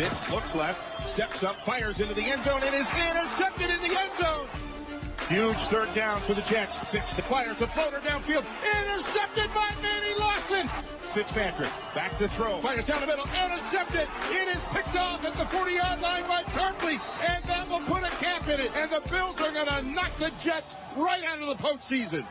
Fitz looks left, steps up, fires into the end zone, and is intercepted in the end zone. Huge third down for the Jets. Fitz fires a floater downfield, intercepted by Manny Lawson. Fitzpatrick back to throw, fires down the middle, intercepted. It is picked off at the 40-yard line by Tarpley, and that will put a cap in it. And the Bills are going to knock the Jets right out of the postseason.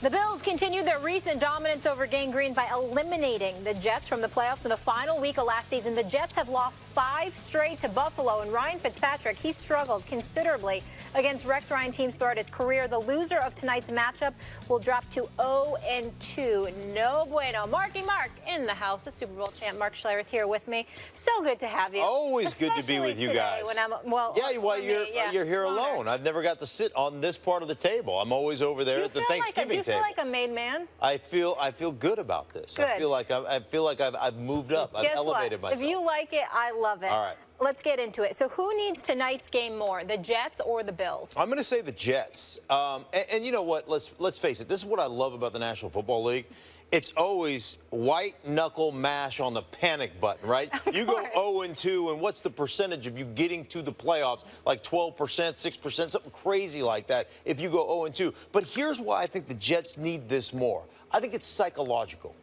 The Bills continued their recent dominance over Gang Green by eliminating the Jets from the playoffs in the final week of last season. The Jets have lost 5 straight to Buffalo, and Ryan Fitzpatrick, he struggled considerably against Rex Ryan teams throughout his career. The loser of tonight's matchup will drop to 0-2. No bueno. Marky Mark in the house, the Super Bowl champ Mark Schlereth here with me. So good to have you. Always good to be with you guys. When I'm, well, yeah, you're here alone. I've never got to sit on this part of the table. I'm always over there at the Thanksgiving table. I feel like a made man. I feel good about this. Good. I feel like I've moved up. I've elevated myself. If you like it, I love it. All right. Let's get into it. So who needs tonight's game more, the Jets or the Bills? I'm going to say the Jets. And you know what? Let's face it. This is what I love about the National Football League. It's always white knuckle mash on the panic button, right? You go 0-2, and what's the percentage of you getting to the playoffs? Like 12%, 6%, something crazy like that if you go 0-2. But here's why I think the Jets need this more. I think it's psychological.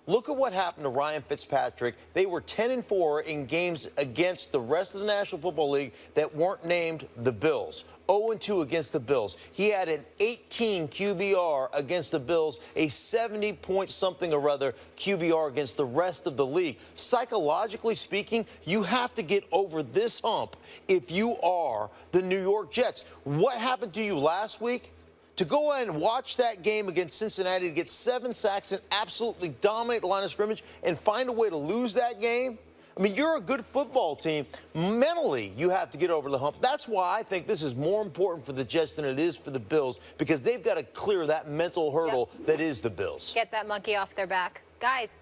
Look at what happened to Ryan Fitzpatrick. They were 10-4 in games against the rest of the National Football League that weren't named the Bills. 0-2 against the Bills. He had an 18 QBR against the Bills, a 70-point-something or other QBR against the rest of the league. Psychologically speaking, you have to get over this hump if you are the New York Jets. What happened to you last week? To go ahead and watch that game against Cincinnati, to get 7 sacks and absolutely dominate the line of scrimmage and find a way to lose that game? I mean, you're a good football team. Mentally, you have to get over the hump. That's why I think this is more important for the Jets than it is for the Bills, because they've got to clear that mental hurdle that is the Bills. Get that monkey off their back. Guys.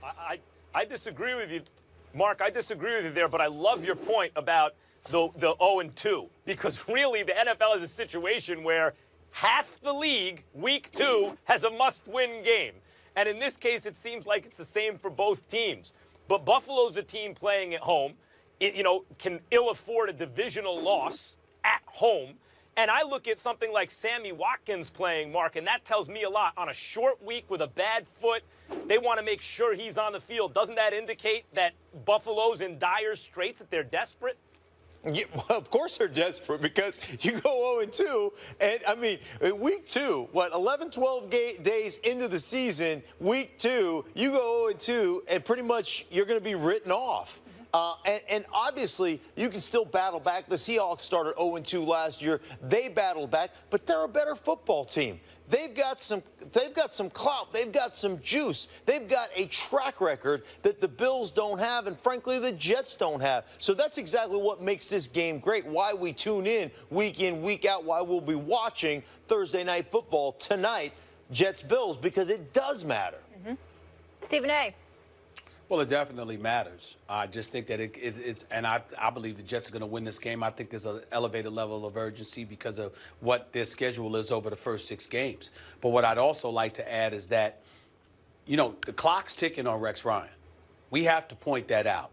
I disagree with you, Mark. I disagree with you there, but I love your point about the 0-2, because really the NFL is a situation where half the league, week 2, has a must-win game. And in this case, it seems like it's the same for both teams. But Buffalo's a team playing at home, can ill afford a divisional loss at home. And I look at something like Sammy Watkins playing, Mark, and that tells me a lot. On a short week with a bad foot, they want to make sure he's on the field. Doesn't that indicate that Buffalo's in dire straits, that they're desperate? Yeah, well, of course they're desperate, because you go 0-2, and, I mean, week 2, 11, 12 days into the season, week 2, you go 0-2, and pretty much you're going to be written off. And obviously, you can still battle back. The Seahawks started 0-2 last year. They battled back, but they're a better football team. They've got some clout. They've got some juice. They've got a track record that the Bills don't have, and frankly, the Jets don't have. So that's exactly what makes this game great, why we tune in, week out, why we'll be watching Thursday Night Football tonight, Jets-Bills, because it does matter. Stephen A. Well, it definitely matters. I just think that it's and I believe the Jets are going to win this game. I think there's an elevated level of urgency because of what their schedule is over the first 6 games. But what I'd also like to add is that, the clock's ticking on Rex Ryan. We have to point that out.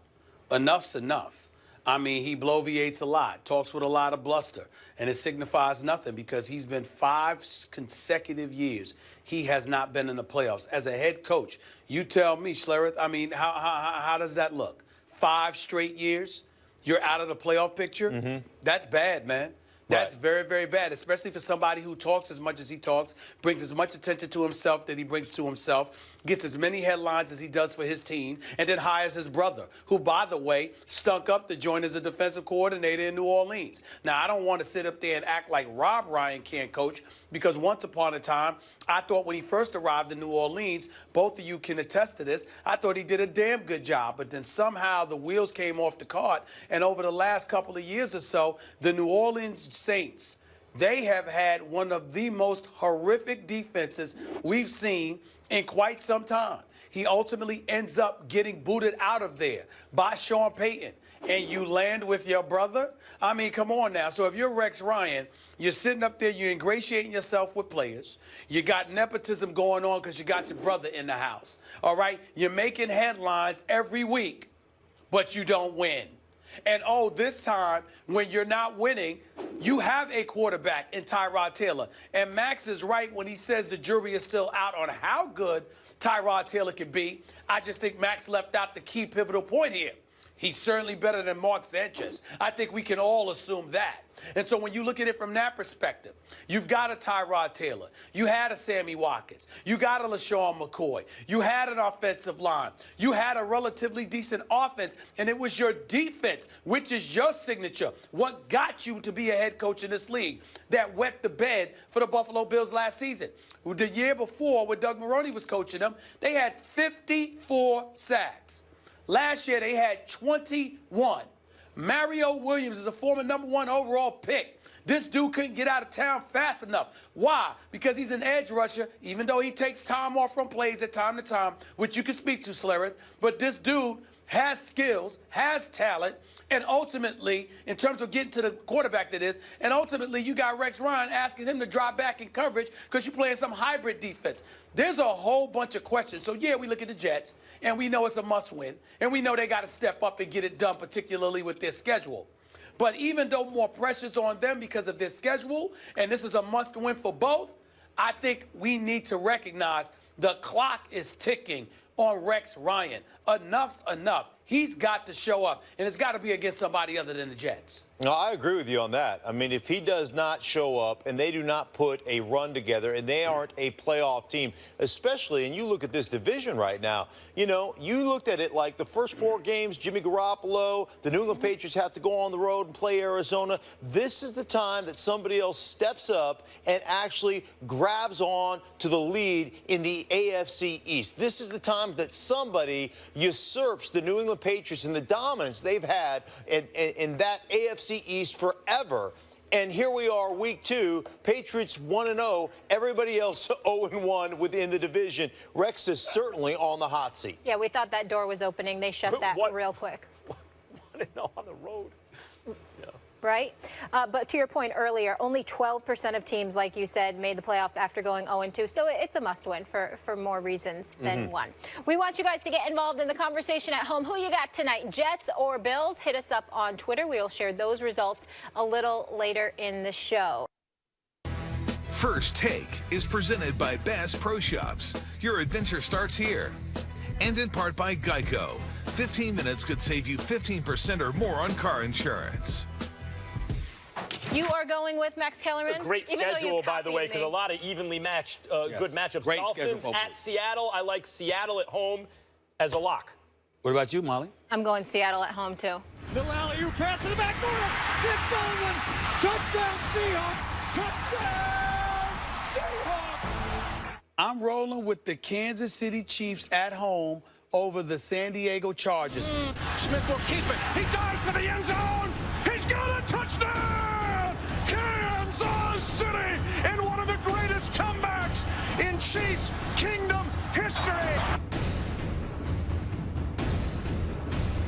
Enough's enough. I mean, he bloviates a lot, talks with a lot of bluster, and it signifies nothing because he's been 5 consecutive years he has not been in the playoffs. As a head coach, you tell me, Schlereth, I mean, how does that look? 5 straight years? You're out of the playoff picture? That's bad, man. That's very, very bad, especially for somebody who talks as much as he talks, brings as much attention to himself that he brings to himself, gets as many headlines as he does for his team, and then hires his brother, who, by the way, stunk up to join as a defensive coordinator in New Orleans. Now, I don't want to sit up there and act like Rob Ryan can't coach, because once upon a time, I thought when he first arrived in New Orleans, both of you can attest to this, I thought he did a damn good job. But then somehow the wheels came off the cart, and over the last couple of years or so, the New Orleans Saints, they have had one of the most horrific defenses we've seen in quite some time. He ultimately ends up getting booted out of there by Sean Payton. And you land with your brother? I mean, come on now. So if you're Rex Ryan, you're sitting up there, you're ingratiating yourself with players. You got nepotism going on because you got your brother in the house. All right? You're making headlines every week. but you don't win. And, oh, this time, when you're not winning, you have a quarterback in Tyrod Taylor. And Max is right when he says the jury is still out on how good Tyrod Taylor can be. I just think Max left out the key pivotal point here. He's certainly better than Mark Sanchez. I think we can all assume that. And so when you look at it from that perspective, you've got a Tyrod Taylor. You had a Sammy Watkins. You got a LaShawn McCoy. You had an offensive line. You had a relatively decent offense, and it was your defense, which is your signature, what got you to be a head coach in this league, that wet the bed for the Buffalo Bills last season. The year before, when Doug Marrone was coaching them, they had 54 sacks. Last year, they had 21. Mario Williams is a former #1 overall pick. This dude couldn't get out of town fast enough. Why? Because he's an edge rusher, even though he takes time off from plays at time to time, which you can speak to, Slereth. But this dude has skills, has talent, and ultimately, in terms of getting to the quarterback that is, and ultimately you got Rex Ryan asking him to drop back in coverage because you're playing some hybrid defense. There's a whole bunch of questions. So, yeah, we look at the Jets, and we know it's a must-win, and we know they got to step up and get it done, particularly with their schedule. But even though more pressure's on them because of their schedule, and this is a must-win for both, I think we need to recognize the clock is ticking on Rex Ryan. Enough's enough. He's got to show up, and it's got to be against somebody other than the Jets. No, I agree with you on that. I mean, if he does not show up and they do not put a run together and they aren't a playoff team, especially, and you look at this division right now, you know, you looked at it like the first 4 games, Jimmy Garoppolo, the New England Patriots have to go on the road and play Arizona. This is the time that somebody else steps up and actually grabs on to the lead in the AFC East. This is the time that somebody usurps the New England Patriots and the dominance they've had in that AFC East forever. And here we are, week 2, Patriots 1-0, everybody else 0-1 within the division. Rex is certainly on the hot seat. Yeah, we thought that door was opening. They shut that real quick. 1-0 on the road. Yeah. Right? But to your point earlier, only 12% of teams, like you said, made the playoffs after going 0-2. So it's a must-win for more reasons than one. We want you guys to get involved in the conversation at home. Who you got tonight, Jets or Bills? Hit us up on Twitter. We will share those results a little later in the show. First Take is presented by Bass Pro Shops. Your adventure starts here. And in part by Geico. 15 minutes could save you 15% or more on car insurance. You are going with Max Kellerman? It's a great schedule, by the way, because a lot of evenly matched good matchups. Great Dolphins schedule, at Seattle. I like Seattle at home as a lock. What about you, Molly? I'm going Seattle at home, too. Little alley-oop pass to the back corner. Nick Baldwin. Touchdown, Seahawks. Touchdown, Seahawks. I'm rolling with the Kansas City Chiefs at home over the San Diego Chargers. Smith will keep it. He dives for the end zone. He's got a touchdown. Kansas City in one of the greatest comebacks in Chiefs Kingdom history.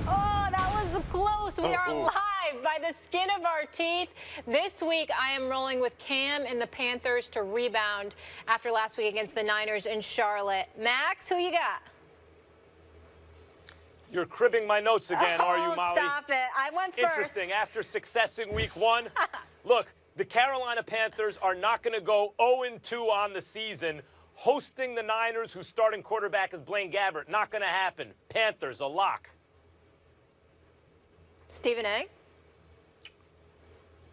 Oh, that was close. We are live by the skin of our teeth. This week, I am rolling with Cam and the Panthers to rebound after last week against the Niners in Charlotte. Max, who you got? You're cribbing my notes again, are you, Molly? Stop it. I went first. Interesting. After success in week 1, look, the Carolina Panthers are not going to go 0-2 on the season, hosting the Niners, whose starting quarterback is Blaine Gabbert. Not going to happen. Panthers, a lock. Stephen A.?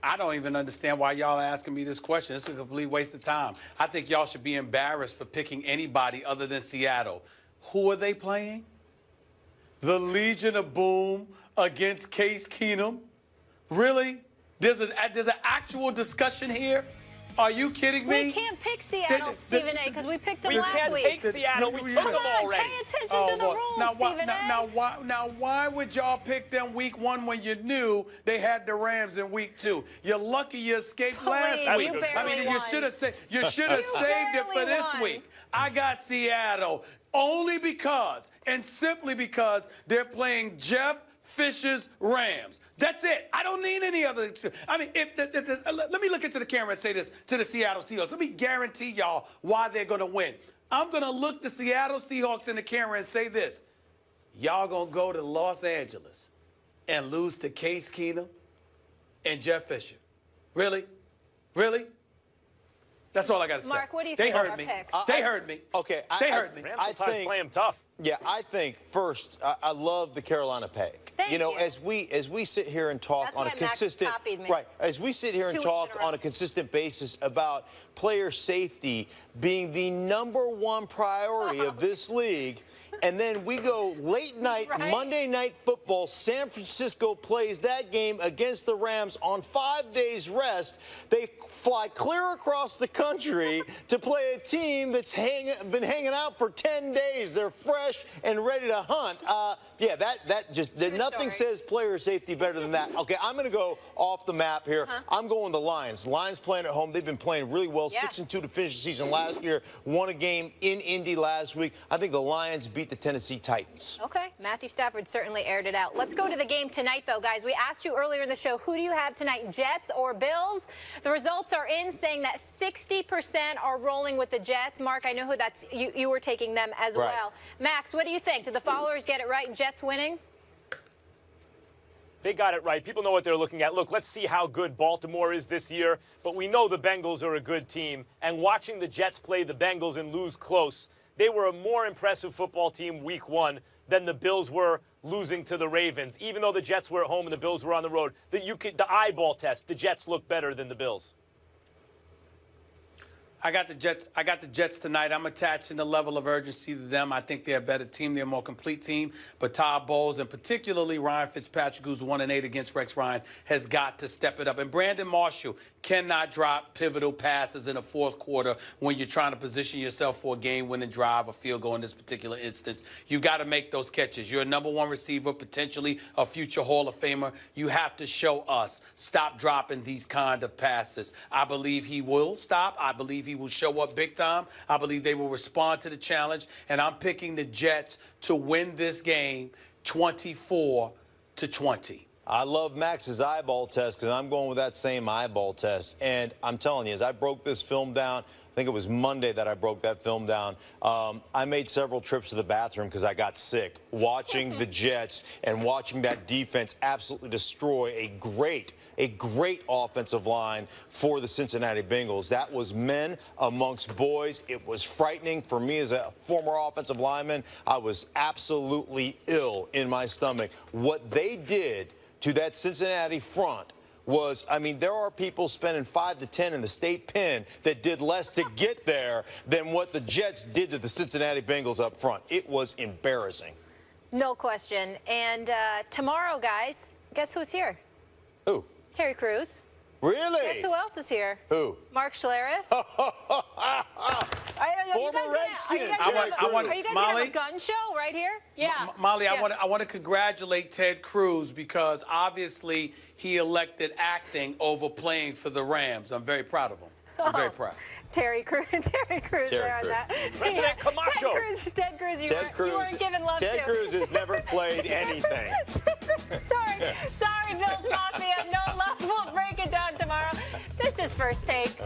I don't even understand why y'all are asking me this question. It's a complete waste of time. I think y'all should be embarrassed for picking anybody other than Seattle. Who are they playing? The Legion of Boom against Case Keenum? Really? There's an actual discussion here? Are you kidding me? We can't pick Seattle, Stephen A., because we picked them last week. We can't take Seattle. We took them already. Pay attention to the rules, Stephen A. Now, why would y'all pick them week 1 when you knew they had the Rams in week 2? You're lucky you escaped last week. I mean, you should have saved it for this week. I got Seattle only because, and simply because, they're playing Jeff Fisher's Rams. That's it. I don't need any other. I mean, let me look into the camera and say this to the Seattle Seahawks. Let me guarantee y'all why they're going to win. I'm going to look the Seattle Seahawks in the camera and say this. y'all going to go to Los Angeles and lose to Case Keenum and Jeff Fisher? Really? Really? That's all I got to say. Mark, what do you they think of heard our me. picks? They heard me. Okay, they heard me. Rams I sometimes think play him tough. Yeah, I think first, I love the Carolina pick. Thank you. As we sit here and talk That's on a why Max consistent copied me. right, as we sit here 2 and weeks in talk a row. on a consistent basis about player safety being the #1 priority of this league. And then we go late night, Right. Monday Night Football. San Francisco plays that game against the Rams on 5 days rest. They fly clear across the country to play a team that's been hanging out for 10 days. They're fresh and ready to hunt. Yeah, nothing story. says player safety better than that. Okay, I'm going to go off the map here. I'm going the Lions. Lions playing at home. They've been playing really well. Yeah. 6-2 to finish the season last year. Won a game in Indy last week. I think the Lions beat the Tennessee Titans. Okay, Matthew Stafford certainly aired it out. Let's go to the game tonight, though, guys. We asked you earlier in the show, who do you have tonight, Jets or Bills? The results are in, saying that 60% are rolling with the Jets. Mark, I know who that's. You were taking them as Right. well. Max, what do you think? Did the followers get it right? Jets winning? They got it right. People know what they're looking at. Look, let's see how good Baltimore is this year. But we know the Bengals are a good team. And watching the Jets play the Bengals and lose close, they were a more impressive football team week 1 than the Bills were losing to the Ravens. Even though the Jets were at home and the Bills were on the road, the eyeball test, the Jets look better than the Bills. I got the Jets tonight. I'm attaching the level of urgency to them. I think they're a better team. They're a more complete team. But Todd Bowles and particularly Ryan Fitzpatrick, who's 1-8 against Rex Ryan, has got to step it up. And Brandon Marshall cannot drop pivotal passes in the fourth quarter when you're trying to position yourself for a game-winning drive or field goal in this particular instance. You've got to make those catches. You're a #1 receiver, potentially a future Hall of Famer. You have to show us. Stop dropping these kind of passes. I believe he will stop. I believe he will show up big time. I believe they will respond to the challenge. And I'm picking the Jets to win this game 24-20. I love Max's eyeball test because I'm going with that same eyeball test. And I'm telling you, as I broke this film down, I think it was Monday that I broke that film down, I made several trips to the bathroom because I got sick watching the Jets and watching that defense absolutely destroy a great offensive line for the Cincinnati Bengals. That was men amongst boys. It was frightening for me as a former offensive lineman. I was absolutely ill in my stomach. What they did to that Cincinnati front was, I mean, there are people spending 5 to 10 in the state pen that did less to get there than what the Jets did to the Cincinnati Bengals up front. It was embarrassing. No question. And tomorrow, guys, guess who's here? Who? Terry Crews. Really? Guess who else is here? Who? Mark Schlereth. Former Redskin. Are you guys going to have Molly? a gun show right here? Yeah. Molly, Yeah. I want to congratulate Ted Cruz because obviously he elected acting over playing for the Rams. I'm very proud of him. I'm very proud. Terry Crews there on Crews. that. President Camacho. Ted Cruz, you weren't giving love Ted to. Cruz has never played anything. Sorry, Bills Mafia. No love. We'll break it down tomorrow. This is First Take.